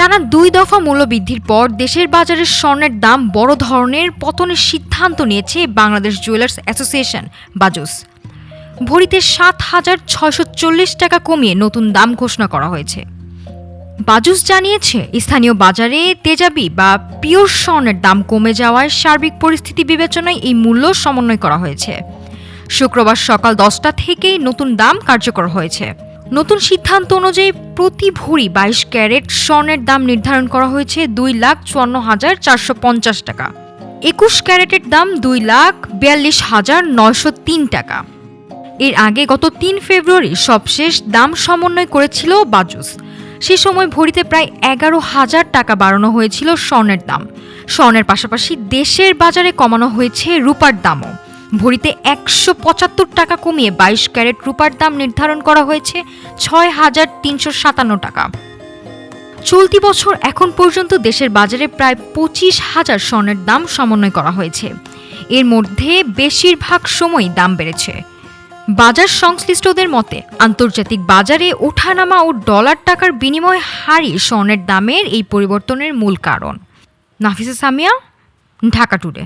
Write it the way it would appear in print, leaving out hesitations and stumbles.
টানা 2 দফা মূল্যবৃদ্ধির পর দেশের বাজারে স্বর্ণের দাম বড় ধরনের পতনের সিদ্ধান্ত নিয়েছে বাংলাদেশ জুয়েলার্স অ্যাসোসিয়েশন বাজুস। ভরিতে ৭,৬৪০ টাকা কমিয়ে নতুন দাম ঘোষণা করা হয়েছে। বাজুস জানিয়েছে, স্থানীয় বাজারে তেজাবি বা পিওর স্বর্ণের দাম কমে যাওয়ায় সার্বিক পরিস্থিতি বিবেচনায় এই মূল্য সমন্বয় করা হয়েছে। শুক্রবার সকাল 10টা থেকেই নতুন দাম কার্যকর হয়েছে। নতুন সিদ্ধান্ত অনুযায়ী প্রতি ভরি 22 ক্যারেট স্বর্ণের দাম নির্ধারণ করা হয়েছে 2,54,450 টাকা। 21 ক্যারেটের দাম 2,42,903 টাকা। এর আগে গত 3 ফেব্রুয়ারি সবশেষ দাম সমন্বয় করেছিল বাজুস। সে সময় ভরিতে প্রায় 11,000 টাকা বাড়ানো হয়েছিল স্বর্ণের দাম। স্বর্ণের পাশাপাশি দেশের বাজারে কমানো হয়েছে রূপার দামও। ভরিতে 175 টাকা কমিয়ে 22 ক্যারেট রূপার দাম নির্ধারণ করা হয়েছে 6,357 টাকা। চলতি বছর এখন পর্যন্ত দেশের বাজারে প্রায় 25,000 স্বর্ণের দাম সমন্বয় করা হয়েছে। এর মধ্যে বেশিরভাগ সময়ই দাম বেড়েছে। বাজার সংশ্লিষ্টদের মতে, আন্তর্জাতিক বাজারে ওঠানামা ও ডলার টাকার বিনিময় হারই স্বর্ণের দামের এই পরিবর্তনের মূল কারণ। নাফিসা সামিয়া, ঢাকা টুডে।